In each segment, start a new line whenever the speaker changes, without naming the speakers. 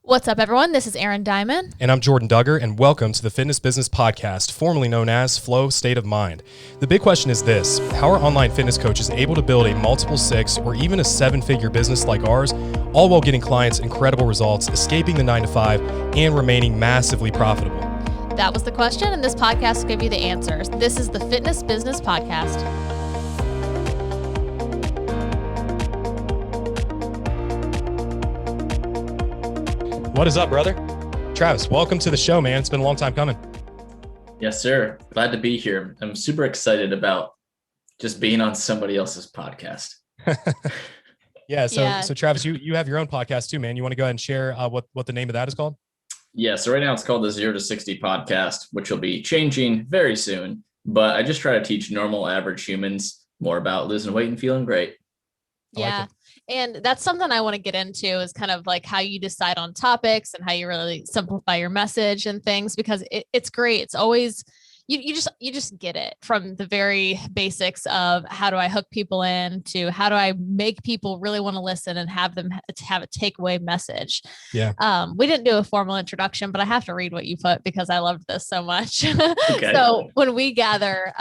What's up, everyone? This is Erin Diamond.
And I'm Jordan Duggar, and welcome to the Fitness Business Podcast, formerly known as Flow State of Mind. The big question is this: how are online fitness coaches able to build a multiple six or even a seven-figure business like ours, all while getting clients incredible results, escaping the 9-to-5, and remaining massively profitable?
That was the question, and this podcast will give you the answers. This is the Fitness Business Podcast.
What is up, brother? Travis, welcome to the show, man. It's been a long time coming.
Yes, sir. Glad to be here. I'm super excited about just being on somebody else's podcast.
So Travis, you have your own podcast too, man. You want to go ahead and share what the name of that is called?
Yeah, so right now it's called the 0 to 60 podcast, which will be changing very soon. But I just try to teach normal, average humans more about losing weight and feeling great.
Yeah. And that's something I want to get into, is kind of like how you decide on topics and how you really simplify your message and things, because it's great. It's always, you just get it from the very basics of how do I hook people in to how do I make people really want to listen and have them have a takeaway message.
Yeah.
We didn't do a formal introduction, but I have to read what you put because I loved this so much.
Okay.
So when we gather,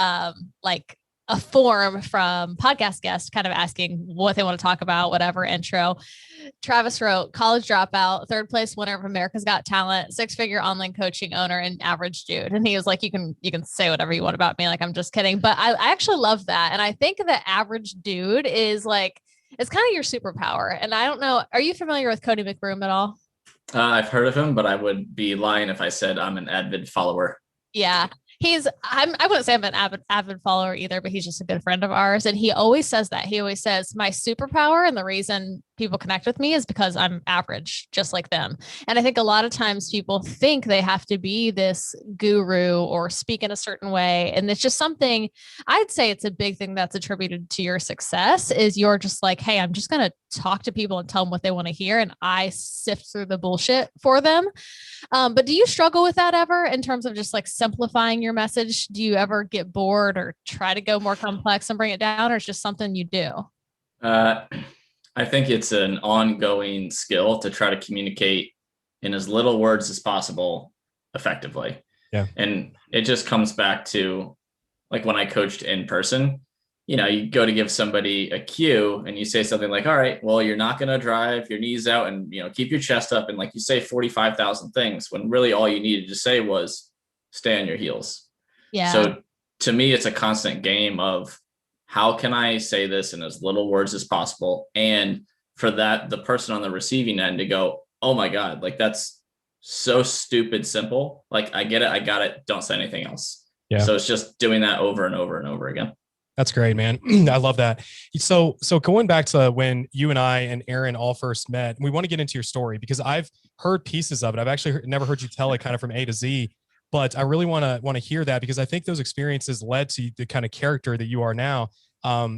like a form from podcast guests kind of asking what they want to talk about, whatever intro, Travis wrote college dropout, third place winner of America's Got Talent, 6-figure online coaching owner, and average dude. And he was like, you can say whatever you want about me. Like, I'm just kidding. But I actually love that. And I think the average dude is like, it's kind of your superpower. And I don't know, are you familiar with Cody McBroom at all?
I've heard of him, but I would be lying if I said I'm an avid follower.
Yeah. I wouldn't say I'm an avid follower either, but he's just a good friend of ours. And he always says that. He always says my superpower and the reason people connect with me is because I'm average, just like them. And I think a lot of times people think they have to be this guru or speak in a certain way. And it's just something, I'd say it's a big thing that's attributed to your success, is you're just like, hey, I'm just going to talk to people and tell them what they want to hear. And I sift through the bullshit for them. But do you struggle with that ever in terms of just like simplifying your message? Do you ever get bored or try to go more complex and bring it down, or it's just something you do?
I think it's an ongoing skill to try to communicate in as little words as possible effectively.
Yeah.
And it just comes back to like when I coached in person, you go to give somebody a cue and you say something like, all right, well, you're not going to drive your knees out and, keep your chest up. And like you say 45,000 things when really all you needed to say was stay on your heels.
Yeah.
So to me, it's a constant game of how can I say this in as little words as possible? And for that, the person on the receiving end to go, oh my God, like that's so stupid simple. Like, I get it. I got it. Don't say anything else.
Yeah.
So it's just doing that over and over and over again.
That's great, man. I love that. So going back to when you and I and Erin all first met, we want to get into your story because I've heard pieces of it. I've actually never heard you tell it kind of from A to Z, but I really want to hear that because I think those experiences led to the kind of character that you are now,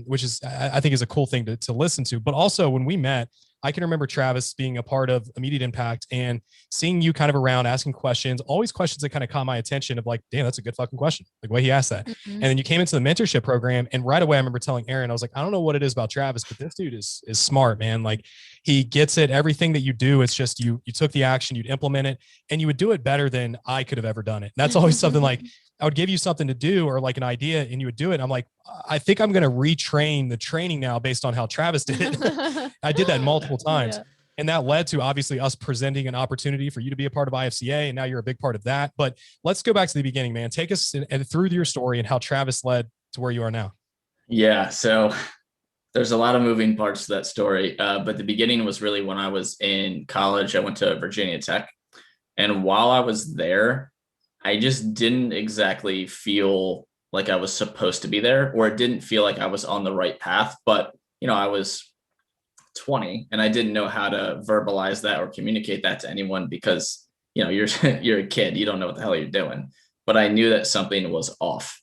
which is, I think is a cool thing to listen to. But also when we met, I can remember Travis being a part of Immediate Impact and seeing you kind of around asking questions, always questions that kind of caught my attention of like, damn, that's a good fucking question. Like the way he asked that.
Mm-hmm.
And then you came into the mentorship program and right away, I remember telling Erin, I was like, I don't know what it is about Travis, but this dude is smart, man. Like he gets it. Everything that you do, it's just, you took the action, you'd implement it and you would do it better than I could have ever done it. And that's always something like, I would give you something to do or like an idea and you would do it. And I'm like, I think I'm going to retrain the training now based on how Travis did it. I did that multiple times. Yeah. And that led to obviously us presenting an opportunity for you to be a part of IFCA. And now you're a big part of that. But let's go back to the beginning, man. Take us through your story and how Travis led to where you are now.
Yeah. So there's a lot of moving parts to that story. But the beginning was really when I was in college. I went to Virginia Tech. And while I was there, I just didn't exactly feel like I was supposed to be there, or it didn't feel like I was on the right path. But, I was 20 and I didn't know how to verbalize that or communicate that to anyone because, you're a kid, you don't know what the hell you're doing. But I knew that something was off.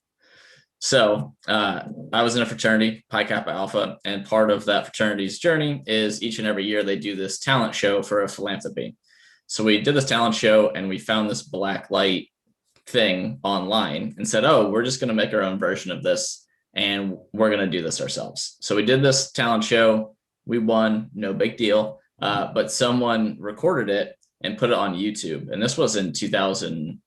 So I was in a fraternity, Pi Kappa Alpha, and part of that fraternity's journey is each and every year they do this talent show for a philanthropy. So we did this talent show and we found this black light thing online and said, oh, we're just going to make our own version of this and we're going to do this ourselves. So we did this talent show. We won, no big deal. But someone recorded it and put it on YouTube. And this was in 2000,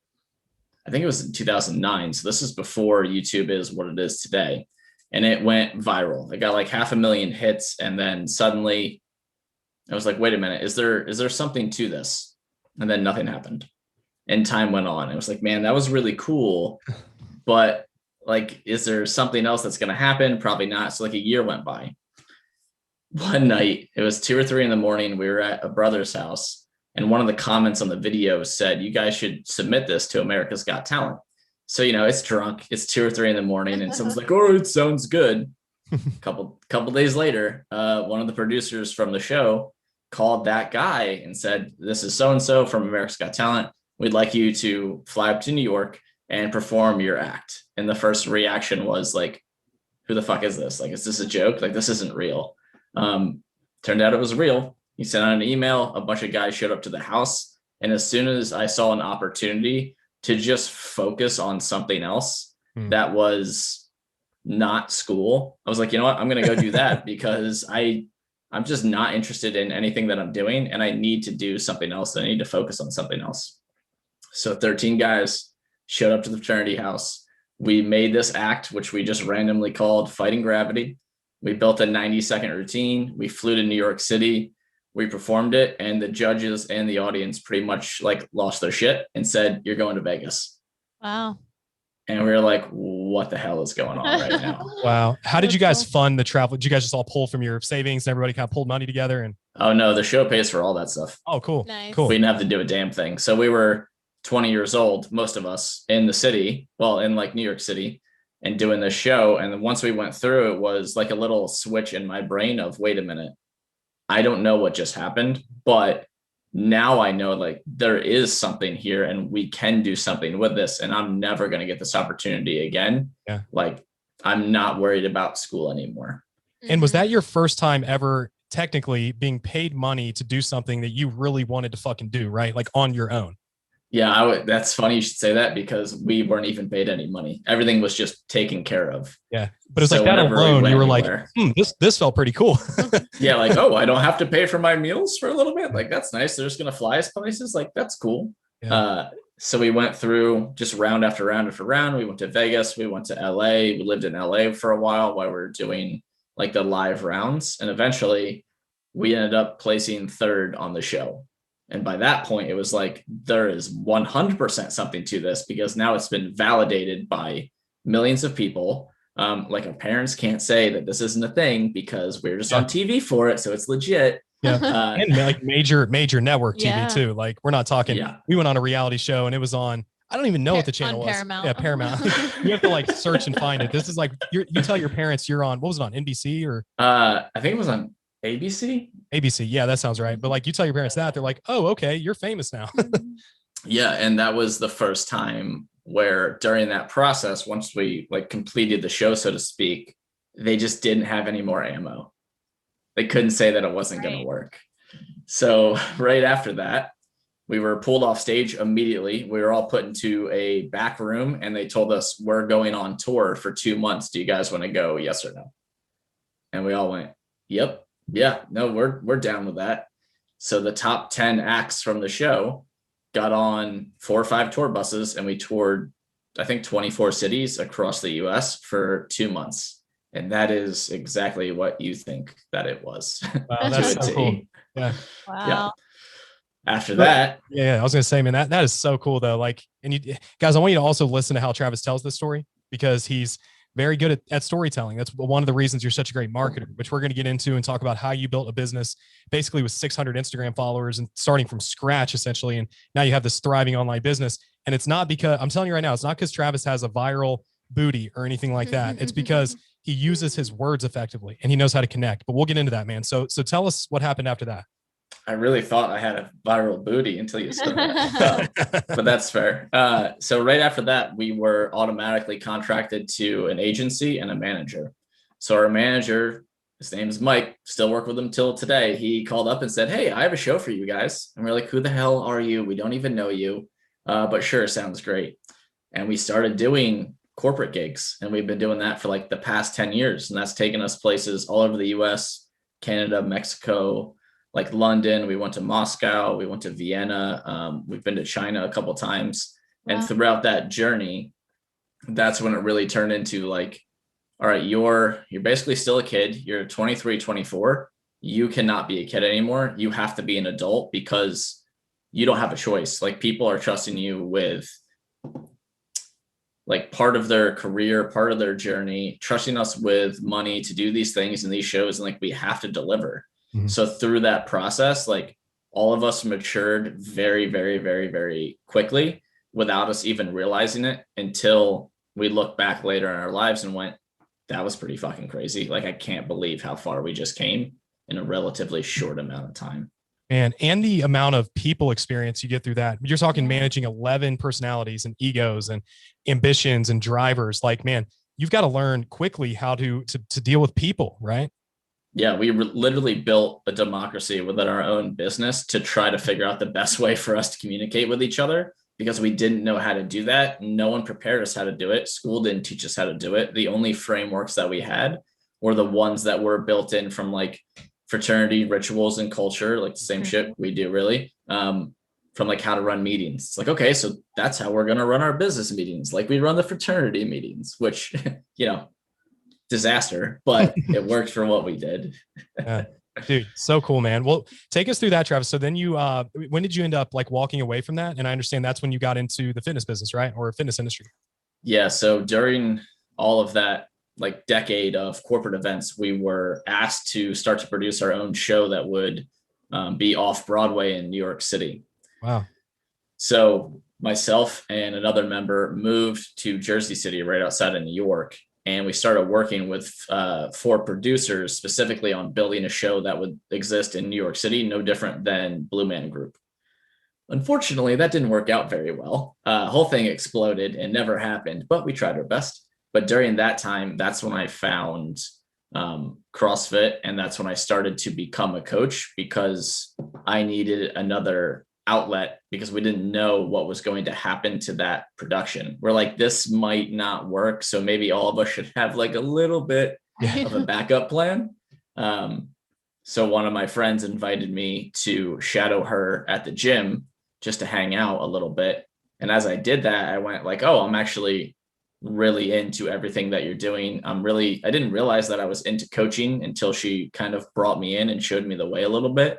I think it was in 2009. So this is before YouTube is what it is today. And it went viral. It got like 500,000 hits. And then suddenly I was like, wait a minute, is there something to this? And then nothing happened. And time went on. It was like, man, that was really cool. But like, is there something else that's going to happen? Probably not. So like a year went by. One night, it was 2 or 3 in the morning. We were at a brother's house. And one of the comments on the video said, you guys should submit this to America's Got Talent. So, it's drunk. It's 2 or 3 in the morning. And someone's like, oh, it sounds good. Couple days later, one of the producers from the show called that guy and said, this is so-and-so from America's Got Talent. We'd like you to fly up to New York and perform your act. And the first reaction was like, who the fuck is this? Like, is this a joke? Like, this isn't real. Turned out it was real. He sent out an email. A bunch of guys showed up to the house. And as soon as I saw an opportunity to just focus on something else that was not school, I was like, you know what? I'm going to go do that because I'm just not interested in anything that I'm doing. And I need to do something else. I need to focus on something else. So 13 guys showed up to the fraternity house. We made this act, which we just randomly called Fighting Gravity. We built a 90-second routine. We flew to New York City. We performed it, and the judges and the audience pretty much like lost their shit and said, you're going to Vegas.
Wow.
And we were like, what the hell is going on right now?
Wow. How did you guys fund the travel? Did you guys just all pull from your savings and everybody kind of pulled money together? And
oh no, the show pays for all that stuff.
oh, cool.
Nice.
Cool.
We didn't have to do a damn thing. So we were 20 years old, most of us in the city, well, in like New York City, and doing this show. And then once we went through, it was like a little switch in my brain of, wait a minute, I don't know what just happened, but now I know like there is something here and we can do something with this. And I'm never going to get this opportunity again.
Yeah.
Like I'm not worried about school anymore.
And was that your first time ever technically being paid money to do something that you really wanted to fucking do, right? Like on your own?
Yeah, that's funny you should say that because we weren't even paid any money. Everything was just taken care of.
Yeah. But it's so like that alone, you were like, this felt pretty cool.
Yeah, like, oh, I don't have to pay for my meals for a little bit. Like, that's nice. They're just going to fly us places. Like, that's cool. Yeah. So we went through just round after round after round. We went to Vegas. We went to LA. We lived in LA for a while we were doing like the live rounds. And eventually we ended up placing third on the show. And by that point, it was like, there is 100% something to this because now it's been validated by millions of people. Like our parents can't say that this isn't a thing because we're just on TV for it. So it's legit.
Yeah. And like major network TV too. Like we're not talking, we went on a reality show and it was on, I don't even know what the channel was.
Paramount.
Yeah, Paramount. You have to like search and find it. This is like, you tell your parents you're on, what was it on, NBC or?
I think it was on ABC.
Yeah, that sounds right. But like you tell your parents that, they're like, oh, okay, you're famous now.
Yeah. And that was the first time where during that process, once we like completed the show, so to speak, they just didn't have any more ammo. They couldn't say that it wasn't going to work. So right after that, we were pulled off stage immediately. We were all put into a back room and they told us, we're going on tour for 2 months. Do you guys want to go? Yes or no? And we all went, yep. Yeah, no, we're down with that. So the top 10 acts from the show got on 4 or 5 tour buses and we toured, I think 24 cities across the US for 2 months. And that is exactly what you think that it was.
Wow, that's so cool. Yeah.
Wow.
Yeah. After that.
Yeah, I was going to say, man, that is so cool though. Like, and you guys, I want you to also listen to how Travis tells this story because he's very good at storytelling. That's one of the reasons you're such a great marketer, which we're going to get into and talk about how you built a business basically with 600 Instagram followers and starting from scratch essentially. And now you have this thriving online business. And it's not because I'm telling you right now, it's not because Travis has a viral booty or anything like that. It's because he uses his words effectively and he knows how to connect, but we'll get into that, man. So tell us what happened after that.
I really thought I had a viral booty until you said that, but that's fair. So right after that, we were automatically contracted to an agency and a manager. So our manager, his name is Mike, still work with him till today. He called up and said, hey, I have a show for you guys. And we're like, who the hell are you? We don't even know you, but sure, sounds great. And we started doing corporate gigs. And we've been doing that for like the past 10 years. And that's taken us places all over the US, Canada, Mexico, like London, we went to Moscow, we went to Vienna, we've been to China a couple times.
Wow.
And throughout that journey, that's when it really turned into like, all right, you're basically still a kid. You're 23, 24. You cannot be a kid anymore. You have to be an adult because you don't have a choice. Like, people are trusting you with like part of their career, part of their journey, trusting us with money to do these things and these shows. And like, we have to deliver.
Mhm.
So through that process, like, all of us matured very, very, very, very quickly without us even realizing it, until we look back later in our lives and went, that was pretty fucking crazy. Like, I can't believe how far we just came in a relatively short amount of time.
And the amount of people experience you get through that. You're talking managing 11 personalities and egos and ambitions and drivers. Like, man, you've got to learn quickly how to deal with people, right?
Yeah, we literally built a democracy within our own business to try to figure out the best way for us to communicate with each other, because we didn't know how to do that. No one prepared us how to do it. School didn't teach us how to do it. The only frameworks that we had were the ones that were built in from like fraternity rituals and culture, like the same shit we do, really, from like how to run meetings. It's like, okay, so that's how we're going to run our business meetings. Like, we run the fraternity meetings, which, disaster, but it worked for what we did.
Yeah. Dude, so cool, man. Well, take us through that, Travis. So then you, when did you end up like walking away from that? And I understand that's when you got into the fitness business, right? Or fitness industry.
Yeah. So during all of that, like, decade of corporate events, we were asked to start to produce our own show that would be off Broadway in New York City.
Wow.
So myself and another member moved to Jersey City, right outside of New York. And we started working with 4 producers specifically on building a show that would exist in New York City, no different than Blue Man Group. Unfortunately, that didn't work out very well. Whole thing exploded and never happened, but we tried our best. But during that time, that's when I found CrossFit. And that's when I started to become a coach, because I needed another outlet, because we didn't know what was going to happen to that production. We're like, this might not work. So maybe all of us should have like a little bit of a backup plan. So one of my friends invited me to shadow her at the gym just to hang out a little bit. And as I did that, I went like, oh, I'm actually really into everything that you're doing. I didn't realize that I was into coaching until she kind of brought me in and showed me the way a little bit.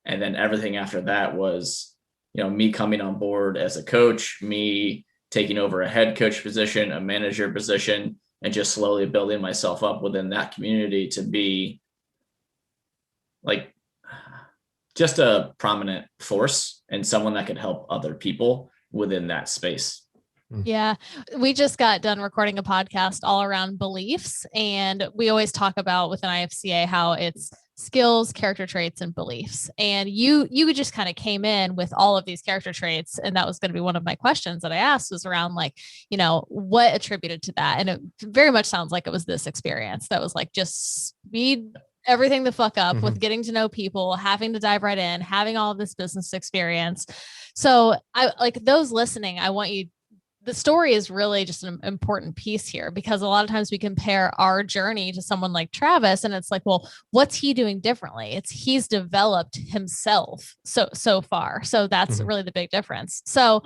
And then everything after that was, me coming on board as a coach, me taking over a head coach position, a manager position, and just slowly building myself up within that community to be like just a prominent force and someone that could help other people within that space.
Yeah. We just got done recording a podcast all around beliefs. And we always talk about within IFCA how it's skills, character traits, and beliefs. And you just kind of came in with all of these character traits. And that was going to be one of my questions that I asked, was around like, what attributed to that? And it very much sounds like it was this experience that was like, just speed everything the fuck up with getting to know people, having to dive right in, having all of this business experience. So I like those listening, the story is really just an important piece here, because a lot of times we compare our journey to someone like Travis and it's like, well, what's he doing differently? He's developed himself so far. So that's really the big difference. So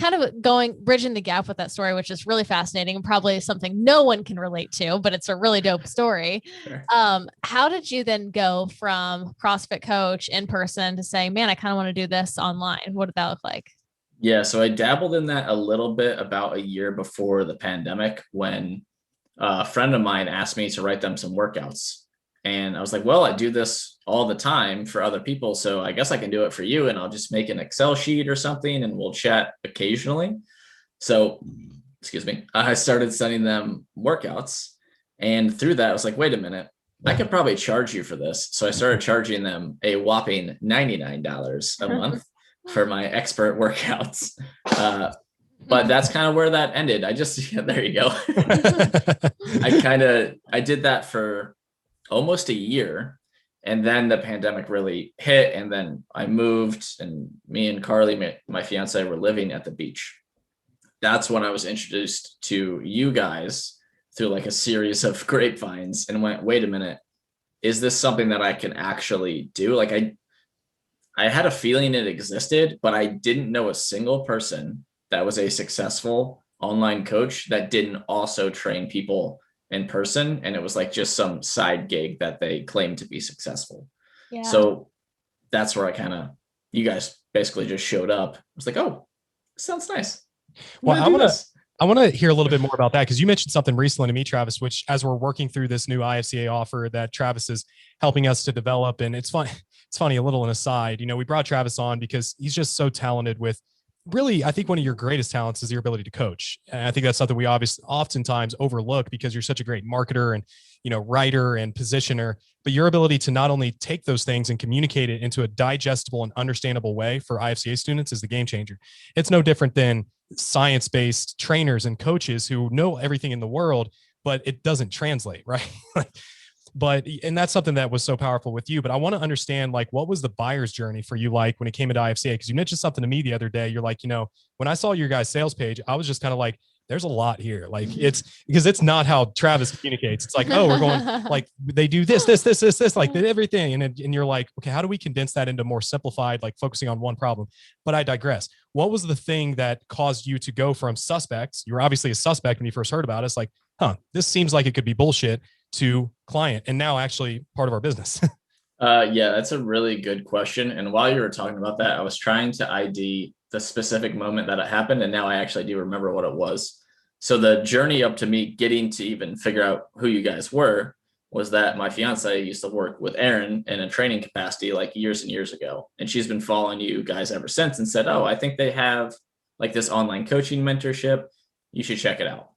kind of bridging the gap with that story, which is really fascinating and probably something no one can relate to, but it's a really dope story.
Sure.
How did you then go from CrossFit coach in person to saying, man, I kind of want to do this online? What did that look like?
Yeah, so I dabbled in that a little bit about a year before the pandemic, when a friend of mine asked me to write them some workouts. And I was like, well, I do this all the time for other people, so I guess I can do it for you, and I'll just make an Excel sheet or something and we'll chat occasionally. So, excuse me, I started sending them workouts. And through that, I was like, wait a minute, I could probably charge you for this. So I started charging them a whopping $99 a month for my expert workouts. But that's kind of where that ended. There you go. I did that for almost a year. And then the pandemic really hit. And then I moved, and me and Carly, my fiance, were living at the beach. That's when I was introduced to you guys through like a series of grapevines, and went, wait a minute, is this something that I can actually do? Like I had a feeling it existed, but I didn't know a single person that was a successful online coach that didn't also train people in person. And it was like just some side gig that they claimed to be successful.
Yeah.
So that's where you guys basically just showed up. I was like, oh, sounds nice.
Well, I want to hear a little bit more about that, because you mentioned something recently to me, Travis, which as we're working through this new IFCA offer that Travis is helping us to develop. And it's funny, a little an aside, we brought Travis on because he's just so talented with, really, I think one of your greatest talents is your ability to coach. And I think that's something we oftentimes overlook because you're such a great marketer and, writer and positioner, but your ability to not only take those things and communicate it into a digestible and understandable way for IFCA students is the game changer. It's no different than science-based trainers and coaches who know everything in the world, but it doesn't translate, right? And that's something that was so powerful with you. But I want to understand, like, what was the buyer's journey for you like when it came into IFCA? Because you mentioned something to me the other day. You're like, when I saw your guys' sales page, I was just kind of like, there's a lot here. Like, it's because it's not how Travis communicates. It's like, oh, we're going like they do this, like everything. And you're like, okay, how do we condense that into more simplified, like focusing on one problem? But I digress. What was the thing that caused you to go from suspects? You were obviously a suspect when you first heard about it. It's like, this seems like it could be bullshit, to client, and now actually part of our business.
Yeah, that's a really good question. And while you were talking about that, I was trying to ID the specific moment that it happened. And now I actually do remember what it was. So the journey up to me getting to even figure out who you guys were was that my fiance used to work with Aaron in a training capacity like years and years ago. And she's been following you guys ever since and said, oh, I think they have like this online coaching mentorship. You should check it out.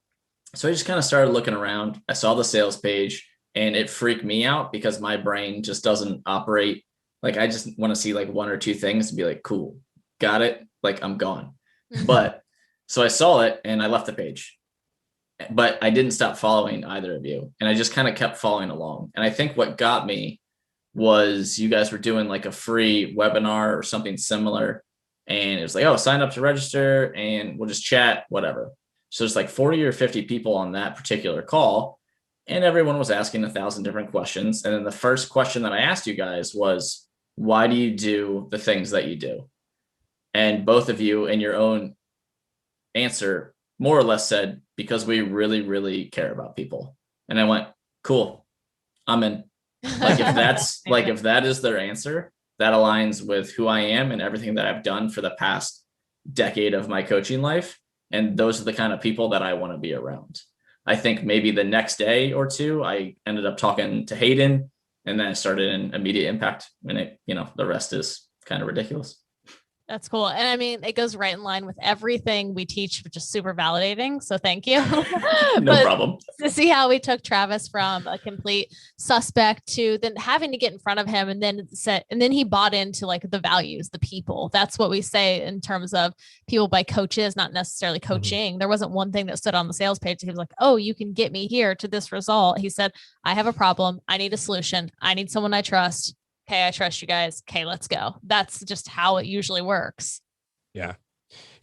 So I just kind of started looking around. I saw the sales page and it freaked me out because my brain just doesn't operate. Like, I just want to see like one or two things and be like, cool, got it. Like, I'm gone. But so I saw it and I left the page, but I didn't stop following either of you. And I just kind of kept following along. And I think what got me was you guys were doing like a free webinar or something similar. And it was like, oh, sign up to register and we'll just chat, whatever. So there's like 40 or 50 people on that particular call, and everyone was asking 1,000 different questions. And then the first question that I asked you guys was, why do you do the things that you do? And both of you in your own answer more or less said, because we really, really care about people. And I went, cool, I'm in. Like, if that is their answer, that aligns with who I am and everything that I've done for the past decade of my coaching life. And those are the kind of people that I want to be around. I think maybe the next day or two, I ended up talking to Hayden, and then I started an immediate impact. And the rest is kind of ridiculous.
That's cool. And I mean, it goes right in line with everything we teach, which is super validating. So thank you.
No problem.
To see how we took Travis from a complete suspect to then having to get in front of him and then he bought into like the values, the people. That's what we say in terms of people by coaches, not necessarily coaching. Mm-hmm. There wasn't one thing that stood on the sales page. He was like, oh, you can get me here to this result. He said, I have a problem. I need a solution. I need someone I trust. Okay, I trust you guys. Okay, let's go. That's just how it usually works.
Yeah.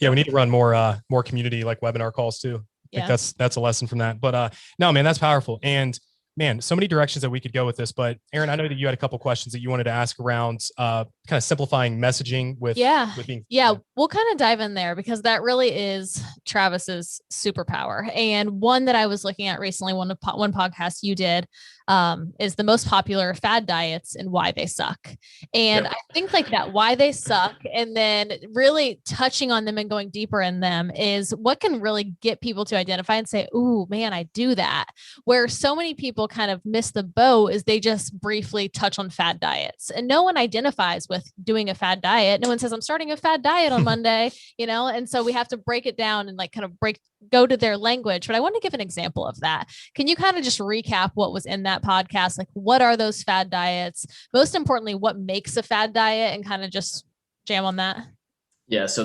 We need to run more community like webinar calls too. I think that's a lesson from that. But no, man, that's powerful. And man, so many directions that we could go with this. But Aaron, I know that you had a couple questions that you wanted to ask around kind of simplifying messaging with being,
we'll kind of dive in there because that really is Travis's superpower. And one that I was looking at recently, one podcast you did, is the most popular fad diets and why they suck. And I think like that, why they suck, and then really touching on them and going deeper in them is what can really get people to identify and say, ooh, man, I do that. Where so many people kind of miss the boat is they just briefly touch on fad diets, and no one identifies with doing a fad diet. No one says, I'm starting a fad diet on Monday, and so we have to break it down and like kind of go to their language. But I want to give an example of that. Can you kind of just recap what was in that podcast? Like, what are those fad diets? Most importantly, what makes a fad diet, and kind of just jam on that?
Yeah. So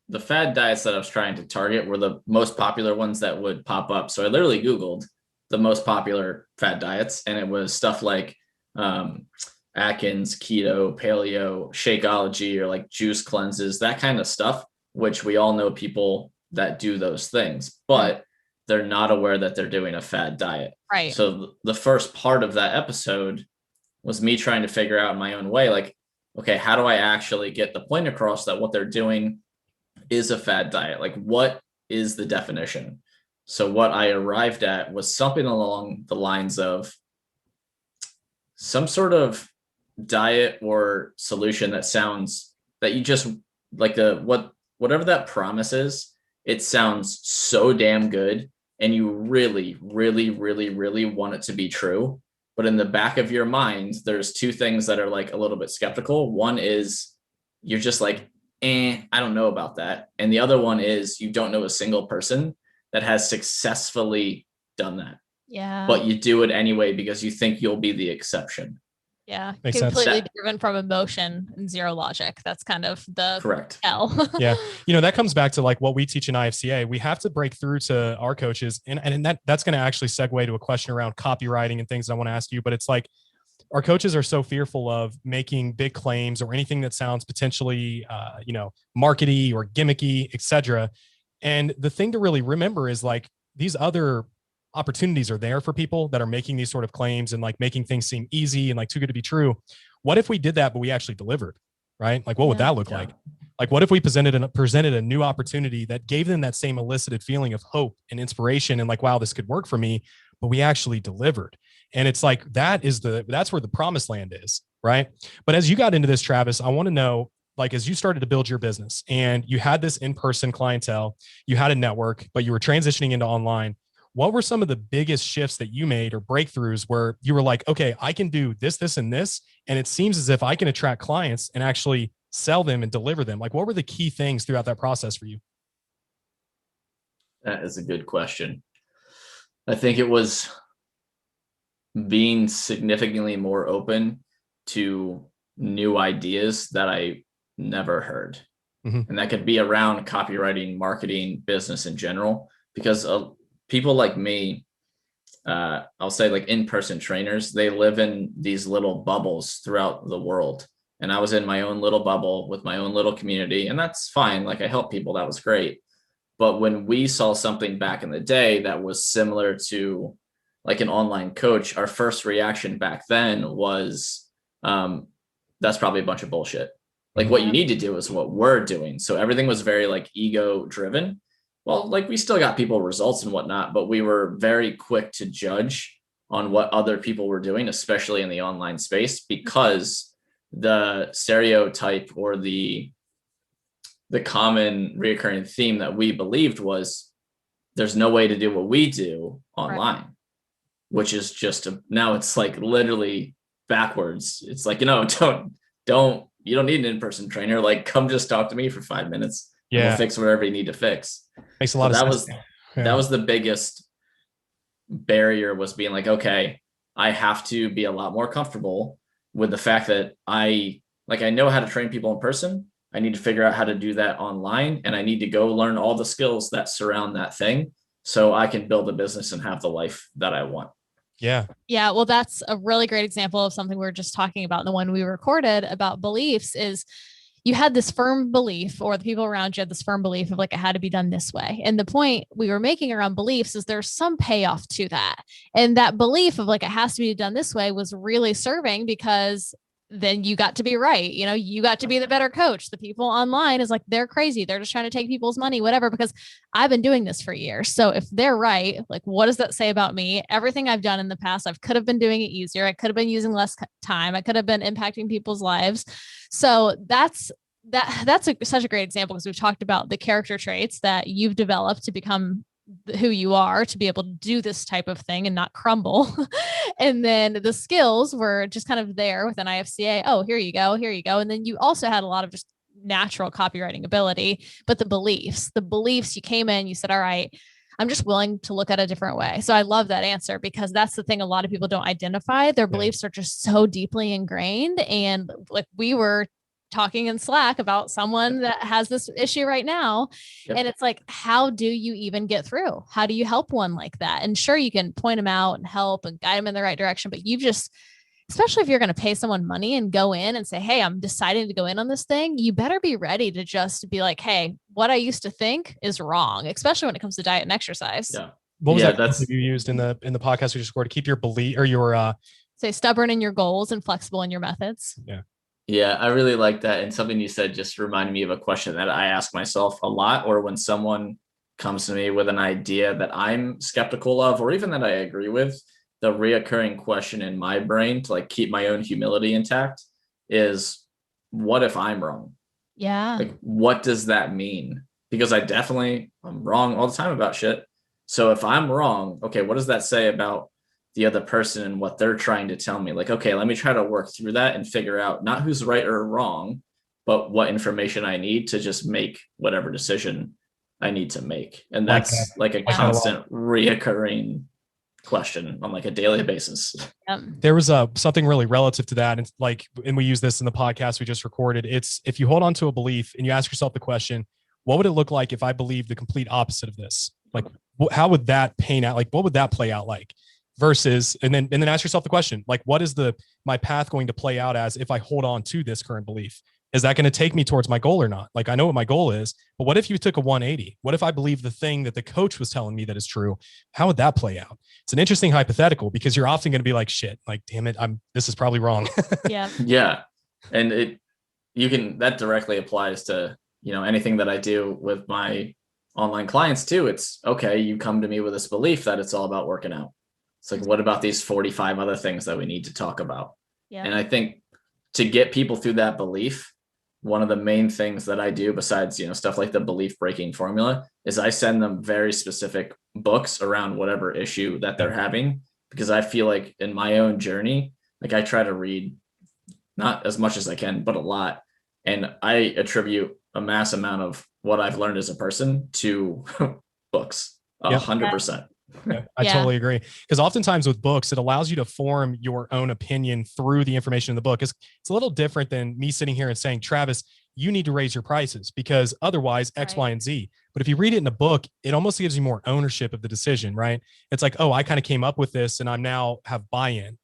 the fad diets that I was trying to target were the most popular ones that would pop up. So I literally Googled the most popular fad diets, and it was stuff like Atkins, keto, paleo, Shakeology, or like juice cleanses, that kind of stuff, which we all know people that do those things, but they're not aware that they're doing a fad diet.
Right.
So the first part of that episode was me trying to figure out in my own way, like, okay, how do I actually get the point across that what they're doing is a fad diet? Like, what is the definition? So what I arrived at was something along the lines of some sort of diet or solution that sounds that you just like whatever that promise is, it sounds so damn good. And you really, really, really, really want it to be true. But in the back of your mind, there's two things that are like a little bit skeptical. One is you're just like, I don't know about that. And the other one is you don't know a single person that has successfully done that.
Yeah.
But you do it anyway because you think you'll be the exception.
Yeah.
Makes
Completely
sense.
driven from emotion and zero logic. That's kind of the
Correct.
L.
Yeah. You know, that comes back to like what we teach in IFCA. We have to break through to our coaches. And that's going to actually segue to a question around copywriting and things I want to ask you. But it's like our coaches are so fearful of making big claims or anything that sounds potentially, markety or gimmicky, etc. And the thing to really remember is like these other opportunities are there for people that are making these sort of claims and like making things seem easy and like too good to be true. What if we did that, but we actually delivered, right? Like, what would that look like? Like, what if we presented a new opportunity that gave them that same elicited feeling of hope and inspiration and like, wow, this could work for me, but we actually delivered. And it's like, that's where the promised land is, right? But as you got into this, Travis, I want to know, like, as you started to build your business and you had this in-person clientele, you had a network, but you were transitioning into online. What were some of the biggest shifts that you made or breakthroughs where you were like, okay, I can do this, this, and this. And it seems as if I can attract clients and actually sell them and deliver them. Like, what were the key things throughout that process for you?
That is a good question. I think it was being significantly more open to new ideas that I never heard. Mm-hmm. And that could be around copywriting, marketing, business in general, because people like me, I'll say like in-person trainers, they live in these little bubbles throughout the world. And I was in my own little bubble with my own little community, and that's fine. Like, I help people. That was great. But when we saw something back in the day that was similar to like an online coach, our first reaction back then was, that's probably a bunch of bullshit. Like, what you need to do is what we're doing. So everything was very like ego driven. Well, like, we still got people results and whatnot, but we were very quick to judge on what other people were doing, especially in the online space, because the stereotype or the common reoccurring theme that we believed was there's no way to do what we do online, right. Which is just now it's like literally backwards. It's like, you don't need an in-person trainer. Like, come just talk to me for 5 minutes. Yeah. We'll fix whatever you need to fix.
Makes a lot of sense.
That was the biggest barrier, was being like, okay, I have to be a lot more comfortable with the fact that I know how to train people in person. I need to figure out how to do that online, and I need to go learn all the skills that surround that thing so I can build a business and have the life that I want.
Yeah.
Yeah. Well, that's a really great example of something we were just talking about in the one we recorded about beliefs. Is you had this firm belief, or the people around you had this firm belief of like, it had to be done this way. And the point we were making around beliefs is there's some payoff to that. And that belief of like, it has to be done this way was really serving, because then you got to be right. You got to be the better coach. The people online is like, they're crazy. They're just trying to take people's money, whatever, because I've been doing this for years. So if they're right, like, what does that say about me? Everything I've done in the past, I could have been doing it easier. I could have been using less time. I could have been impacting people's lives. So that's such a great example, because we've talked about the character traits that you've developed to become who you are, to be able to do this type of thing and not crumble. And then the skills were just kind of there within IFCA. Oh, here you go. And then you also had a lot of just natural copywriting ability, but the beliefs, you came in, you said, all right, I'm just willing to look at a different way. So I love that answer, because that's the thing. A lot of people don't identify. Their beliefs are just so deeply ingrained. And like, we were talking in Slack about someone that has this issue right now. Yep. And it's like, how do you even get through? How do you help one like that? And sure, you can point them out and help and guide them in the right direction, but you've just, especially if you're going to pay someone money and go in and say, hey, I'm deciding to go in on this thing, you better be ready to just be like, hey, what I used to think is wrong, especially when it comes to diet and exercise.
Yeah. What was that you used in the podcast we just scored to keep your belief, or your
say stubborn in your goals and flexible in your methods?
Yeah.
Yeah, I really like that. And something you said just reminded me of a question that I ask myself a lot, or when someone comes to me with an idea that I'm skeptical of, or even that I agree with, the reoccurring question in my brain to like keep my own humility intact is, what if I'm wrong?
Yeah.
Like, what does that mean? Because I'm wrong all the time about shit. So if I'm wrong, okay, what does that say about the other person and what they're trying to tell me? Like, okay, let me try to work through that and figure out not who's right or wrong, but what information I need to just make whatever decision I need to make. And
Like that.
that's like a
Like that a lot.
constant reoccurring question on like a daily basis.
There was something really relative to that. And like, and we use this in the podcast we just recorded. It's if you hold on to a belief and you ask yourself the question, what would it look like if I believed the complete opposite of this? Like, how would that pain out? Like, what would that play out like? Versus, and then ask yourself the question, like, what is my path going to play out as if I hold on to this current belief? Is that going to take me towards my goal or not? Like, I know what my goal is, but what if you took a 180? What if I believe the thing that the coach was telling me that is true? How would that play out? It's an interesting hypothetical because you're often going to be like, shit, like, damn it, this is probably wrong.
Yeah.
Yeah. And that directly applies to, anything that I do with my online clients too. It's okay. You come to me with this belief that it's all about working out. It's like, what about these 45 other things that we need to talk about?
Yeah.
And I think to get people through that belief, one of the main things that I do besides, stuff like the belief breaking formula is I send them very specific books around whatever issue that they're having, because I feel like in my own journey, like I try to read not as much as I can, but a lot. And I attribute a mass amount of what I've learned as a person to books, 100%.
Yeah, I totally agree. Because oftentimes with books, it allows you to form your own opinion through the information in the book. It's a little different than me sitting here and saying, Travis, you need to raise your prices because otherwise X, Y, and Z. But if you read it in a book, it almost gives you more ownership of the decision, right? It's like, oh, I kind of came up with this and I'm now have buy-in.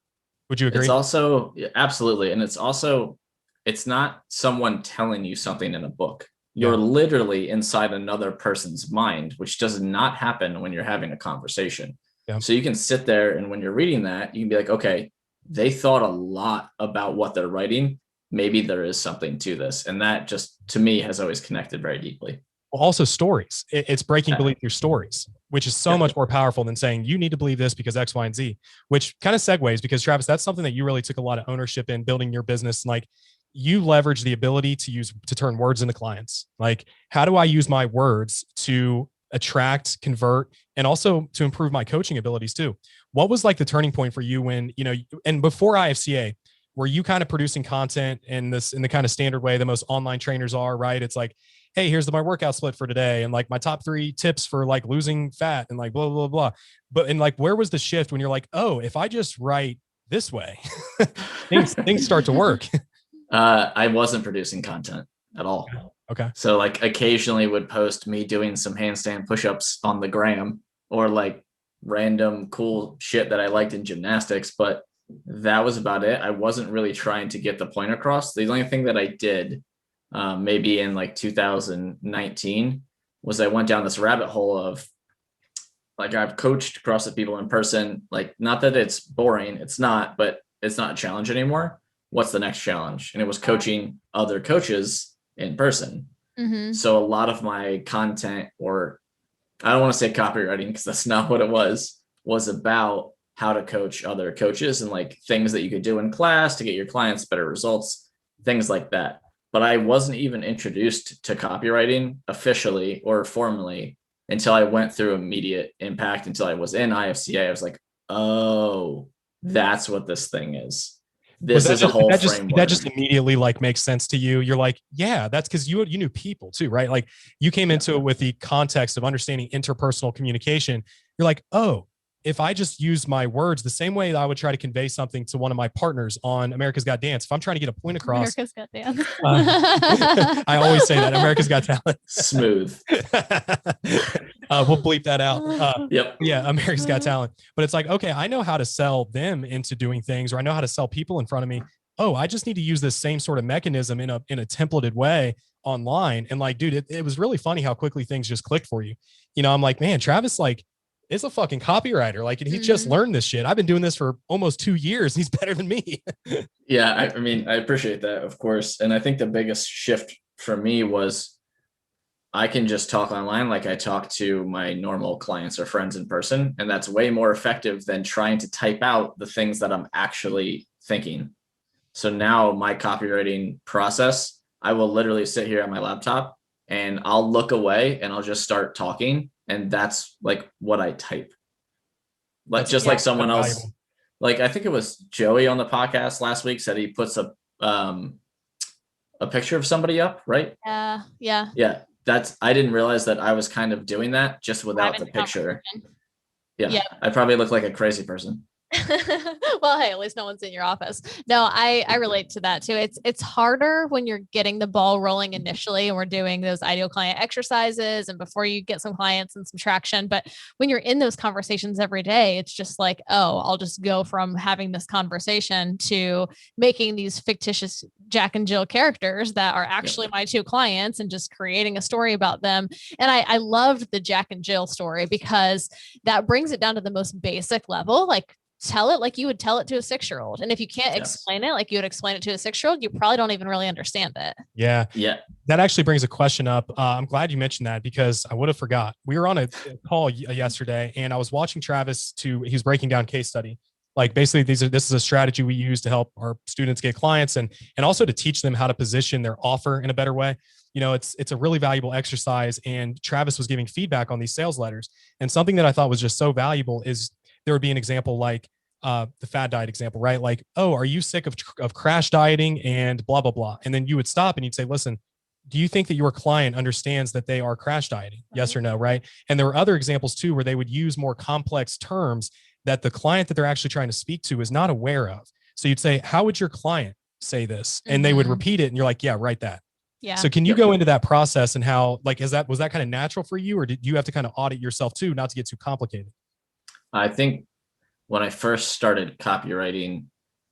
Would you agree?
It's also, absolutely. And it's not someone telling you something in a book. You're literally inside another person's mind, which does not happen when you're having a conversation. Yeah. So you can sit there and when you're reading that, you can be like, okay, they thought a lot about what they're writing. Maybe there is something to this. And that just, to me, has always connected very deeply.
Well, also stories. It's breaking belief through stories, which is so much more powerful than saying you need to believe this because X, Y, and Z, which kind of segues because Travis, that's something that you really took a lot of ownership in building your business. Like, you leverage the ability to turn words into clients. Like, how do I use my words to attract, convert, and also to improve my coaching abilities too? What was like the turning point for you when, and before IFCA, were you kind of producing content in the kind of standard way that most online trainers are, right? It's like, hey, here's my workout split for today. And like my top 3 tips for like losing fat and like, blah, blah, blah. But, and like, where was the shift when you're like, oh, if I just write this way, things start to work.
I wasn't producing content at all.
Okay.
So like occasionally would post me doing some handstand push-ups on the gram or like random cool shit that I liked in gymnastics, but that was about it. I wasn't really trying to get the point across. The only thing that I did maybe in like 2019 was I went down this rabbit hole of like, I've coached CrossFit people in person. Like, not that it's boring. It's not, but it's not a challenge anymore. What's the next challenge? And it was coaching other coaches in person. Mm-hmm. So a lot of my content, or I don't want to say copywriting because that's not what it was about how to coach other coaches and like things that you could do in class to get your clients better results, things like that. But I wasn't even introduced to copywriting officially or formally until I went through Immediate Impact, until I was in IFCA. I was like, oh, that's what this thing is. This is a whole framework.
That just immediately like makes sense to you. You're like, yeah, that's because you knew people too, right? Like you came into it with the context of understanding interpersonal communication. You're like, oh, if I just use my words the same way that I would try to convey something to one of my partners on America's Got Dance, if I'm trying to get a point across.
America's Got Dance.
I always say that, America's Got Talent.
Smooth.
We'll bleep that out.
Yep.
Yeah, America's Got Talent. But it's like, okay, I know how to sell them into doing things, or I know how to sell people in front of me. Oh, I just need to use this same sort of mechanism in a templated way online. And like, dude, it was really funny how quickly things just clicked for you. I'm like, man, Travis, like, is a fucking copywriter. Like, and he just learned this shit. I've been doing this for almost 2 years. He's better than me.
Yeah. I mean, I appreciate that, of course. And I think the biggest shift for me was I can just talk online like I talk to my normal clients or friends in person. And that's way more effective than trying to type out the things that I'm actually thinking. So now my copywriting process, I will literally sit here at my laptop and I'll look away and I'll just start talking. And that's like what I type. Like just like someone else, like I think it was Joey on the podcast last week said he puts a picture of somebody up, right? Yeah. I didn't realize that I was kind of doing that just without the picture. Yeah. I probably look like a crazy person.
Well, hey, at least no one's in your office. No, I relate to that too. It's harder when you're getting the ball rolling initially and we're doing those ideal client exercises and before you get some clients and some traction. But when you're in those conversations every day, it's just like, oh, I'll just go from having this conversation to making these fictitious Jack and Jill characters that are actually my two clients and just creating a story about them. And I loved the Jack and Jill story because that brings it down to the most basic level. Like, tell it like you would tell it to a 6-year-old. And if you can't explain it like you would explain it to a 6-year-old, you probably don't even really understand it.
Yeah. That actually brings a question up. I'm glad you mentioned that because I would have forgot. We were on a call yesterday and I was watching Travis he's breaking down case study. Like basically this is a strategy we use to help our students get clients and also to teach them how to position their offer in a better way. You know, it's a really valuable exercise. And Travis was giving feedback on these sales letters. And something that I thought was just so valuable is there would be an example like the fad diet example, right? Like, oh, are you sick of crash dieting and blah, blah, blah. And then you would stop and you'd say, listen, do you think that your client understands that they are crash dieting? Yes or no, right? And there were other examples too, where they would use more complex terms that the client that they're actually trying to speak to is not aware of. So you'd say, how would your client say this? And they would repeat it. And you're like, yeah, write that.
Yeah.
So can you go into that process and how, like, was that kind of natural for you or did you have to kind of audit yourself too, not to get too complicated?
I think when I first started copywriting,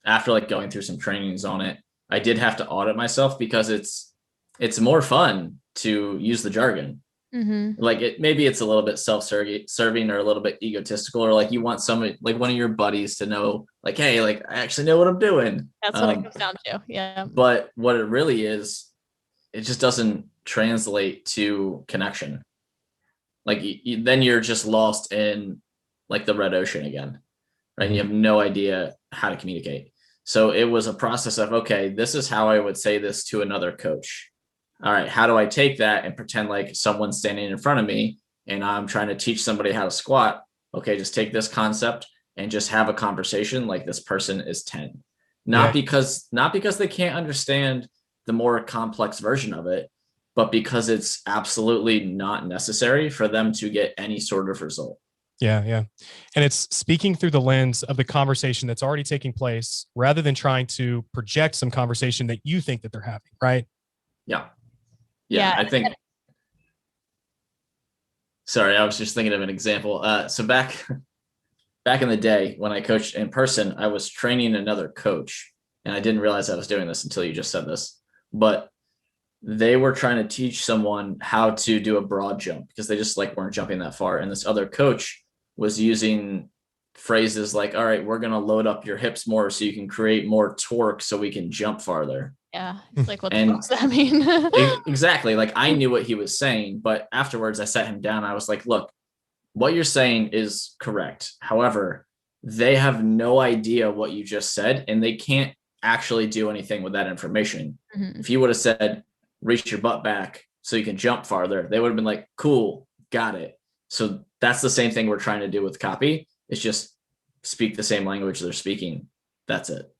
after like going through some trainings on it, I did have to audit myself because it's more fun to use the jargon. Like maybe it's a little bit self-serving or a little bit egotistical, or like you want somebody like one of your buddies to know, like, hey, like I actually know what I'm doing.
That's what it comes down to. Yeah.
But what it really is, it just doesn't translate to connection. Like then you're just lost in like the red ocean again, right? You have no idea how to communicate. So it was a process of, okay, this is how I would say this to another coach. All right, how do I take that and pretend like someone's standing in front of me and I'm trying to teach somebody how to squat? Okay, just take this concept and just have a conversation like this person is 10. Not because they can't understand the more complex version of it, but because it's absolutely not necessary for them to get any sort of result.
Yeah. And it's speaking through the lens of the conversation that's already taking place rather than trying to project some conversation that you think that they're having, right?
Yeah. I think, sorry, I was just thinking of an example. So back in the day when I coached in person, I was training another coach and I didn't realize I was doing this until you just said this, but they were trying to teach someone how to do a broad jump because they just like weren't jumping that far. And this other coach was using phrases like, all right, we're going to load up your hips more so you can create more torque so we can jump farther.
Yeah. It's like, what the fuck does that mean?
Exactly. Like I knew what he was saying, but afterwards I sat him down. I was like, look, what you're saying is correct. However, they have no idea what you just said and they can't actually do anything with that information. If you would have said, reach your butt back so you can jump farther, they would have been like, cool, got it. So that's the same thing we're trying to do with copy. It's just speak the same language they're speaking. That's it.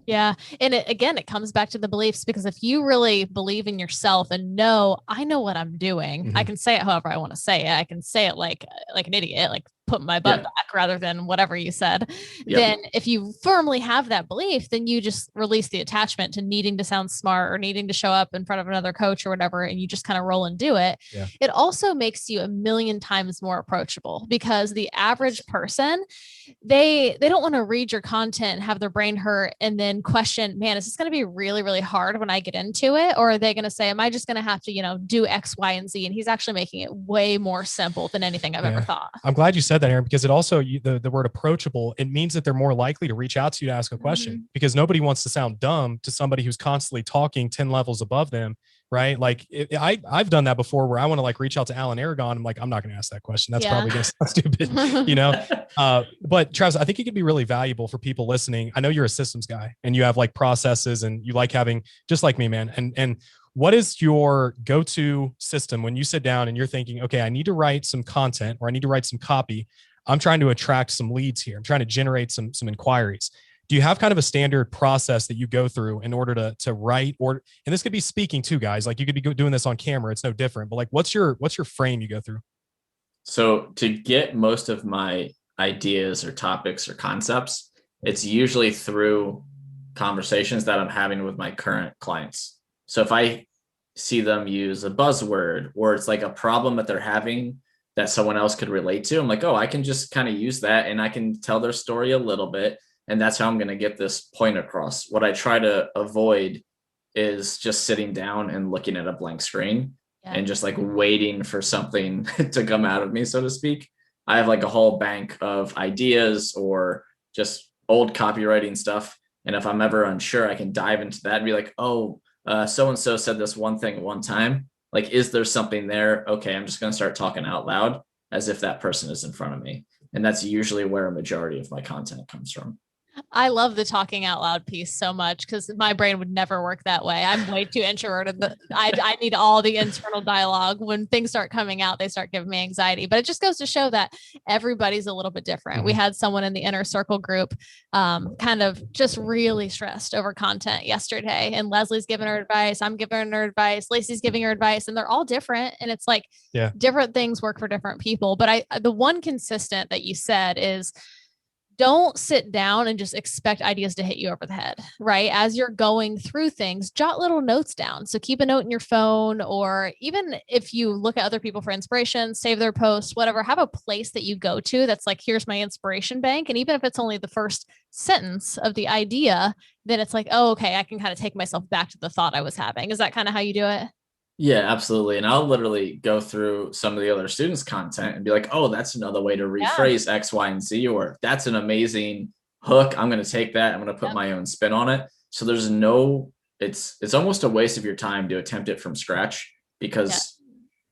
Yeah. And it comes back to the beliefs, because if you really believe in yourself and know, I know what I'm doing, I can say it however I want to say it. I can say it like an idiot, like put my butt back rather than whatever you said. Then if you firmly have that belief, then you just release the attachment to needing to sound smart or needing to show up in front of another coach or whatever. And you just kind of roll and do it. It also makes you a million times more approachable, because the average person, they don't want to read your content and have their brain hurt and then question, man, is this going to be really, really hard when I get into it? Or are they going to say, am I just going to have to, do X, Y, and Z? And he's actually making it way more simple than anything I've ever thought.
I'm glad you said said that, Aaron, because it also, the word approachable, it means that they're more likely to reach out to you to ask a question, because nobody wants to sound dumb to somebody who's constantly talking 10 levels above them. Right. Like I've done that before where I want to like reach out to Alan Aragon. I'm like, I'm not going to ask that question. That's probably going to sound stupid, you know? But Travis, I think it could be really valuable for people listening. I know you're a systems guy and you have like processes and you like having, just like me, man. And what is your go-to system when you sit down and you're thinking, okay, I need to write some content or I need to write some copy. I'm trying to attract some leads here. I'm trying to generate some inquiries. Do you have kind of a standard process that you go through in order to write, or, and this could be speaking too, guys, like you could be doing this on camera. It's no different, but like, what's your frame you go through?
So to get most of my ideas or topics or concepts, it's usually through conversations that I'm having with my current clients. So if I see them use a buzzword or it's like a problem that they're having that someone else could relate to, I'm like, oh, I can just kind of use that and I can tell their story a little bit. And that's how I'm going to get this point across. What I try to avoid is just sitting down and looking at a blank screen and just like waiting for something to come out of me, so to speak. I have like a whole bank of ideas or just old copywriting stuff. And if I'm ever unsure, I can dive into that and be like, oh, so-and-so said this one thing at one time. Like, is there something there? Okay, I'm just going to start talking out loud as if that person is in front of me. And that's usually where a majority of my content comes from.
I love the talking out loud piece so much because my brain would never work that way. I'm way too introverted. I need all the internal dialogue. When things start coming out, they start giving me anxiety. But it just goes to show that everybody's a little bit different. We had someone in the inner circle group kind of just really stressed over content yesterday. And Leslie's giving her advice. I'm giving her advice. Lacey's giving her advice. And they're all different. And it's like different things work for different people. But the one consistent that you said is, don't sit down and just expect ideas to hit you over the head, right? As you're going through things, jot little notes down. So keep a note in your phone, or even if you look at other people for inspiration, save their posts, whatever, have a place that you go to that's like, here's my inspiration bank. And even if it's only the first sentence of the idea, then it's like, oh, okay, I can kind of take myself back to the thought I was having. Is that kind of how you do it?
Yeah, absolutely. And I'll literally go through some of the other students' content and be like, oh, that's another way to rephrase X, Y, and Z, or that's an amazing hook. I'm going to take that. I'm going to put my own spin on it. So there's it's almost a waste of your time to attempt it from scratch because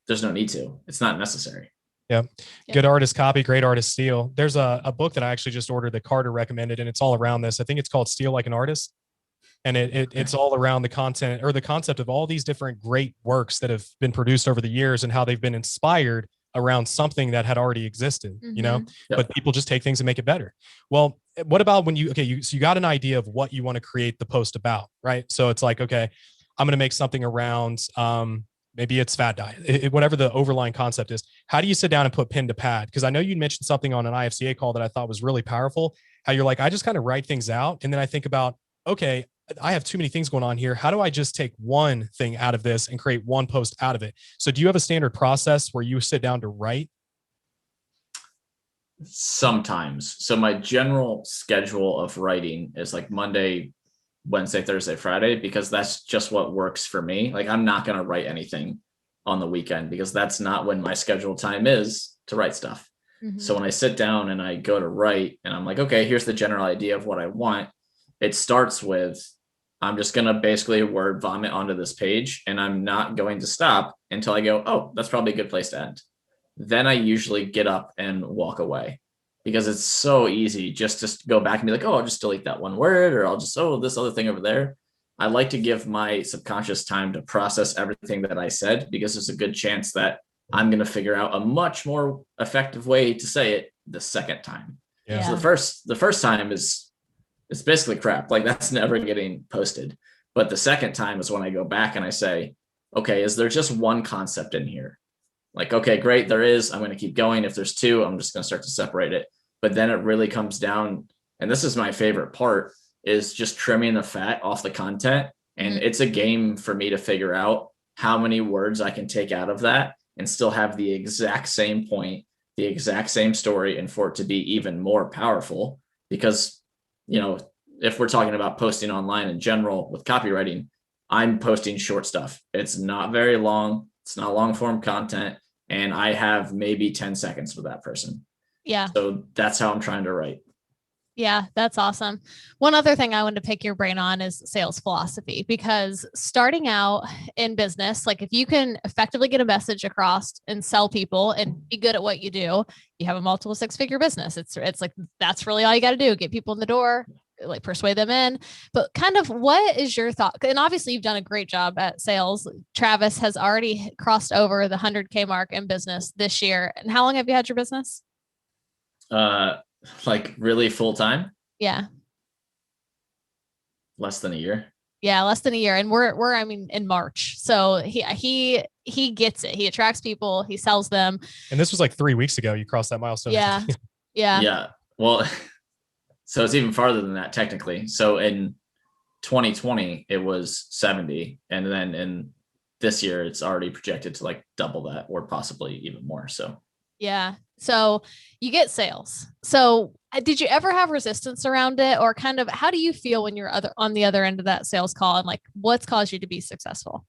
there's no need to. It's not necessary.
Yep. Good artist copy, great artist steal. There's a book that I actually just ordered that Carter recommended, and it's all around this. I think it's called Steal Like an Artist. And it's all around the content or the concept of all these different great works that have been produced over the years and how they've been inspired around something that had already existed, you know, but people just take things and make it better. Well, what about when you got an idea of what you want to create the post about, right? So it's like, okay, I'm going to make something around, maybe it's fat diet, whatever the overlying concept is. How do you sit down and put pen to pad? Because I know you mentioned something on an IFCA call that I thought was really powerful, how you're like, I just kind of write things out. And then I think about, okay, I have too many things going on here. How do I just take one thing out of this and create one post out of it? So do you have a standard process where you sit down to write?
Sometimes. So my general schedule of writing is like Monday, Wednesday, Thursday, Friday, because that's just what works for me. Like, I'm not going to write anything on the weekend because that's not when my scheduled time is to write stuff. So when I sit down and I go to write and I'm like, okay, here's the general idea of what I want. It starts with, I'm just going to basically word vomit onto this page and I'm not going to stop until I go, oh, that's probably a good place to end. Then I usually get up and walk away because it's so easy just to go back and be like, oh, I'll just delete that one word, or I'll just, oh, this other thing over there. I like to give my subconscious time to process everything that I said, because there's a good chance that I'm going to figure out a much more effective way to say it the second time. So the first time it's basically crap. Like, that's never getting posted. But the second time is when I go back and I say, okay, is there just one concept in here? Like, okay, great. There is. I'm going to keep going. If there's two, I'm just going to start to separate it. But then it really comes down, and this is my favorite part, is just trimming the fat off the content. And it's a game for me to figure out how many words I can take out of that and still have the exact same point, the exact same story, and for it to be even more powerful. Because, you know, if we're talking about posting online in general with copywriting, I'm posting short stuff. It's not very long. It's not long form content. And I have maybe 10 seconds with that person.
Yeah.
So that's how I'm trying to write.
Yeah, that's awesome. One other thing I wanted to pick your brain on is sales philosophy, because starting out in business, like if you can effectively get a message across and sell people and be good at what you do, you have a multiple six-figure business. It's like, that's really all you got to do. Get people in the door, like persuade them in. But kind of what is your thought? And obviously you've done a great job at sales. Travis has already crossed over the 100K mark in business this year. And how long have you had your business?
Like really full time?
Yeah.
Less than a year.
Yeah, less than a year. And we're I mean in March. So he gets it. He attracts people, he sells them.
And this was like 3 weeks ago. You crossed that milestone.
Yeah. Yeah.
Yeah. Well, so it's even farther than that technically. So in 2020, it was 70. And then in this year, it's already projected to like double that or possibly even more. So
yeah. So you get sales. So did you ever have resistance around it, or kind of how do you feel when you're on the other end of that sales call, and like what's caused you to be successful?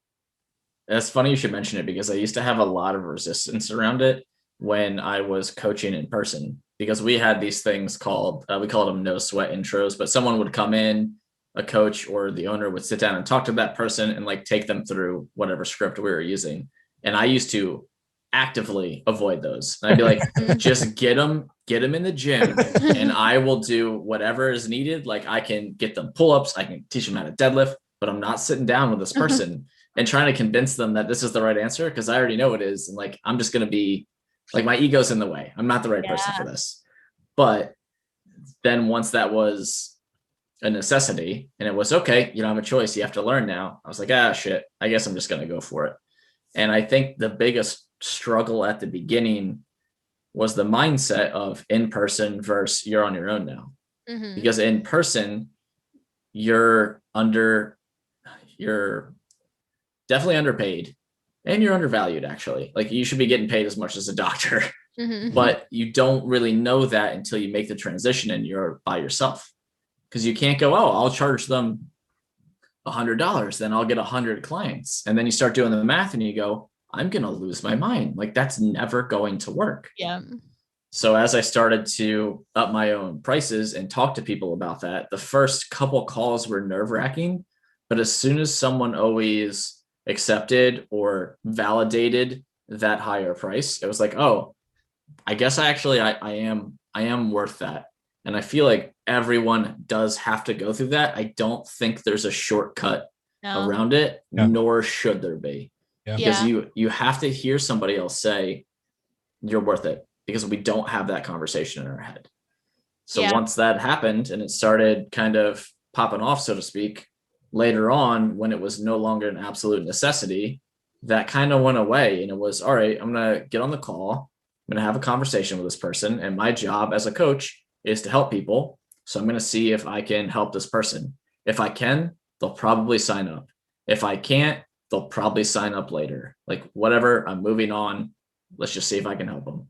it's funny you should mention it, because I used to have a lot of resistance around it when I was coaching in person, because we had these things called, we called them no sweat intros, but someone would come in, a coach or the owner would sit down and talk to that person and like take them through whatever script we were using. And I used to actively avoid those. And I'd be like, just get them in the gym and I will do whatever is needed. Like I can get them pull-ups, I can teach them how to deadlift, but I'm not sitting down with this person and trying to convince them that this is the right answer, because I already know it is. And like, I'm just going to be like, my ego's in the way. I'm not the right person for this. But then once that was a necessity and it was okay, you don't have a choice, you have to learn now, I was like, shit, I guess I'm just going to go for it. And I think the biggest struggle at the beginning was the mindset of in person versus you're on your own now. Mm-hmm. Because in person, you're definitely underpaid and you're undervalued, actually. Like you should be getting paid as much as a doctor, but you don't really know that until you make the transition and you're by yourself. Because you can't go, I'll charge them $100, then I'll get 100 clients. And then you start doing the math and you go, I'm going to lose my mind. Like that's never going to work.
Yeah.
So as I started to up my own prices and talk to people about that, the first couple calls were nerve-wracking. But as soon as someone always accepted or validated that higher price, it was like, I guess I am worth that. And I feel like everyone does have to go through that. I don't think there's a shortcut around it, nor should there be. Yeah. Because you have to hear somebody else say you're worth it, because we don't have that conversation in our head. So once that happened and it started kind of popping off, so to speak, later on, when it was no longer an absolute necessity, that kind of went away. And it was, all right, I'm going to get on the call. I'm going to have a conversation with this person. And my job as a coach is to help people. So I'm going to see if I can help this person. If I can, they'll probably sign up. If I can't, they'll probably sign up later. Like whatever, I'm moving on. Let's just see if I can help them.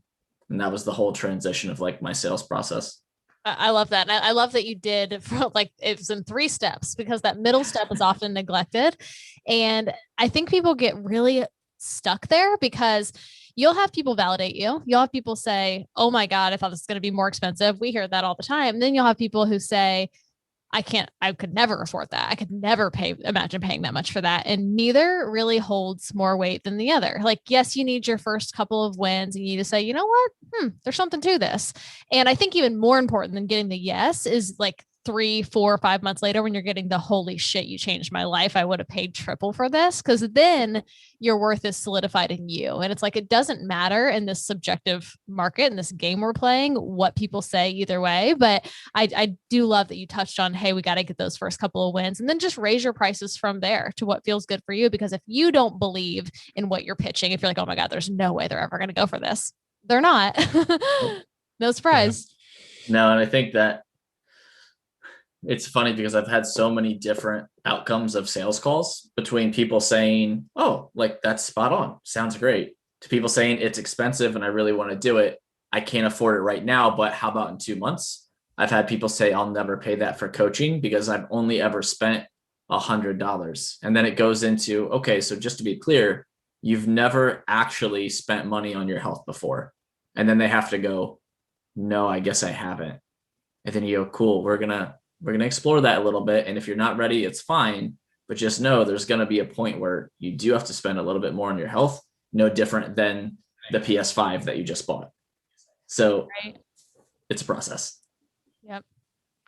And that was the whole transition of like my sales process.
I love that. And I love that you did like it was in 3 steps, because that middle step is often neglected. And I think people get really stuck there because you'll have people validate you. You'll have people say, oh my God, I thought this was going to be more expensive. We hear that all the time. Then you'll have people who say, I could never afford that. I could never imagine paying that much for that. And neither really holds more weight than the other. Like, yes, you need your first couple of wins and you need to say, you know what, there's something to this. And I think even more important than getting the yes is like 3, 4, 5 months later, when you're getting the holy shit, you changed my life. I would have paid triple for this. Cause then your worth is solidified in you. And it's like, it doesn't matter in this subjective market, in this game we're playing, what people say either way. But I do love that you touched on, hey, we got to get those first couple of wins and then just raise your prices from there to what feels good for you. Because if you don't believe in what you're pitching, if you're like, oh my God, there's no way they're ever going to go for this. They're not. No surprise.
Yeah. No. And I think that it's funny because I've had so many different outcomes of sales calls, between people saying, oh, like that's spot on, sounds great, to people saying it's expensive and I really want to do it. I can't afford it right now, but how about in 2 months? I've had people say, I'll never pay that for coaching because I've only ever spent $100. And then it goes into, okay, so just to be clear, you've never actually spent money on your health before. And then they have to go, no, I guess I haven't. And then you go, cool, we're gonna explore that a little bit. And if you're not ready, it's fine. But just know there's gonna be a point where you do have to spend a little bit more on your health, no different than the PS5 that you just bought. So it's a process.
Yep.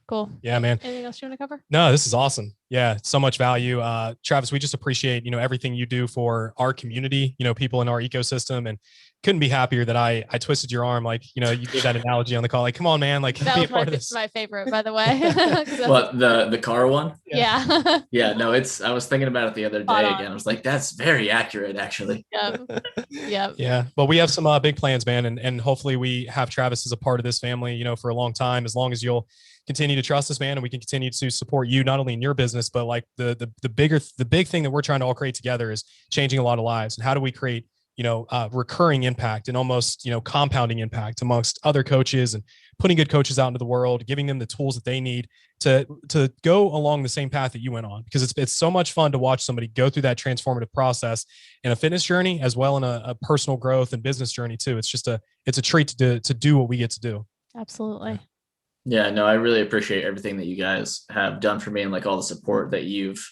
Cool.
Yeah, man.
Anything else you want to cover?
No, this is awesome. Yeah. So much value. Travis, we just appreciate, everything you do for our community, people in our ecosystem, and couldn't be happier that I twisted your arm. Like, you gave that analogy on the call. Like, come on, man. Like,
that was my favorite, by the way.
What, the car one?
Yeah.
Yeah, no, I was thinking about it the other day again. I was like, that's very accurate, actually.
Yep.
Yeah. Well, we have some big plans, man. And hopefully we have Travis as a part of this family, for a long time, as long as you'll continue to trust us, man. And we can continue to support you, not only in your business, but like the big thing that we're trying to all create together is changing a lot of lives. And how do we create, recurring impact and almost, compounding impact amongst other coaches, and putting good coaches out into the world, giving them the tools that they need to go along the same path that you went on, because it's so much fun to watch somebody go through that transformative process in a fitness journey, as well in a personal growth and business journey too. It's a treat to do what we get to do.
Absolutely.
Yeah, no, I really appreciate everything that you guys have done for me, and like all the support that you've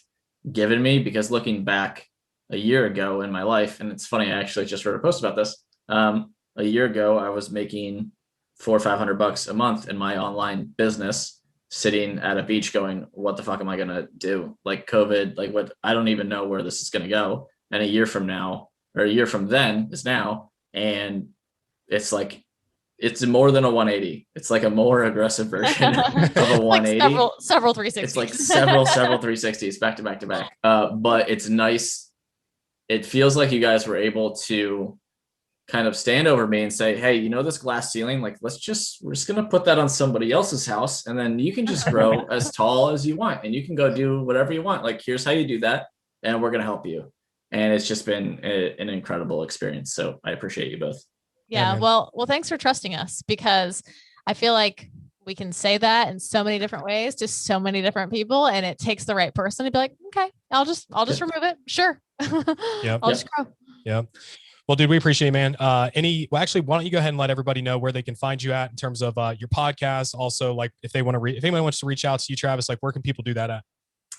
given me, because looking back a year ago in my life, and it's funny, I actually just wrote a post about this. A year ago, I was making $400 or $500 a month in my online business, sitting at a beach going, what the fuck am I going to do? Like COVID, like what, I don't even know where this is going to go. And a year from now, or a year from then is now. And it's like, it's more than a 180. It's like a more aggressive version of a 180.
Like several 360s.
It's like several 360s back to back to back. But it's nice. It feels like you guys were able to kind of stand over me and say, hey, this glass ceiling, like, we're just going to put that on somebody else's house. And then you can just grow as tall as you want, and you can go do whatever you want. Like, here's how you do that. And we're going to help you. And it's just been an incredible experience. So I appreciate you both.
Yeah. Well, thanks for trusting us, because I feel like we can say that in so many different ways to so many different people, and it takes the right person to be like, okay, I'll just remove it. Sure. I'll just grow.
Yeah. Well, dude, we appreciate it, man. Actually, why don't you go ahead and let everybody know where they can find you at in terms of your podcast? Also, like, if anyone wants to reach out to you, Travis, like, where can people do that at?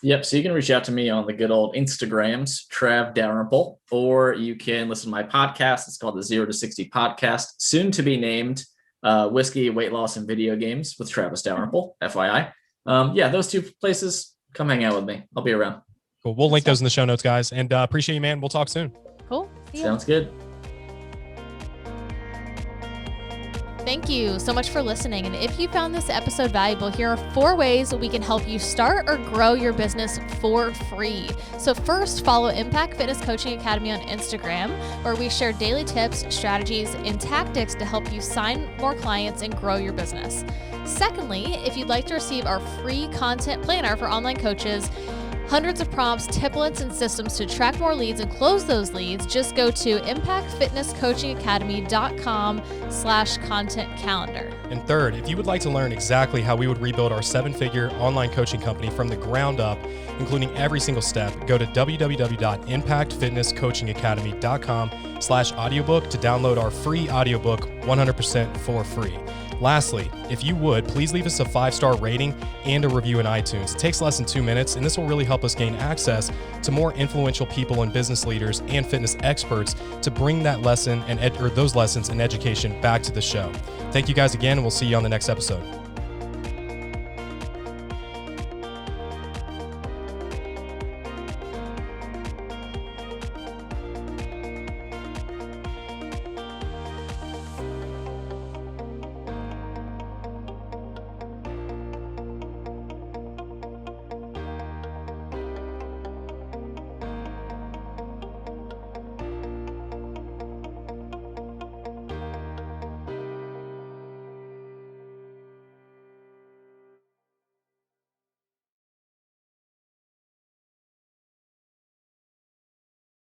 Yep. So you can reach out to me on the good old Instagrams, Trav Dalrymple, or you can listen to my podcast. It's called the 0 to 60 podcast, soon to be named Whiskey, Weight Loss, and Video Games with Travis Dalrymple, FYI. Those two places, come hang out with me. I'll be around.
Cool. We'll link those in the show notes, guys. And appreciate you, man. We'll talk soon.
Cool.
Sounds good.
Thank you so much for listening. And if you found this episode valuable, here are 4 ways we can help you start or grow your business for free. So first, follow Impact Fitness Coaching Academy on Instagram, where we share daily tips, strategies, and tactics to help you sign more clients and grow your business. Secondly, if you'd like to receive our free content planner for online coaches, hundreds of prompts, templates, and systems to track more leads and close those leads, just go to impactfitnesscoachingacademy.com/content calendar.
And third, if you would like to learn exactly how we would rebuild our 7-figure online coaching company from the ground up, including every single step, go to www.impactfitnesscoachingacademy.com/audiobook to download our free audiobook 100% for free. Lastly, if you would, please leave us a 5-star rating and a review in iTunes. It takes less than 2 minutes, and this will really help us gain access to more influential people and business leaders and fitness experts to bring that lesson and those lessons and education back to the show. Thank you guys again, and we'll see you on the next episode.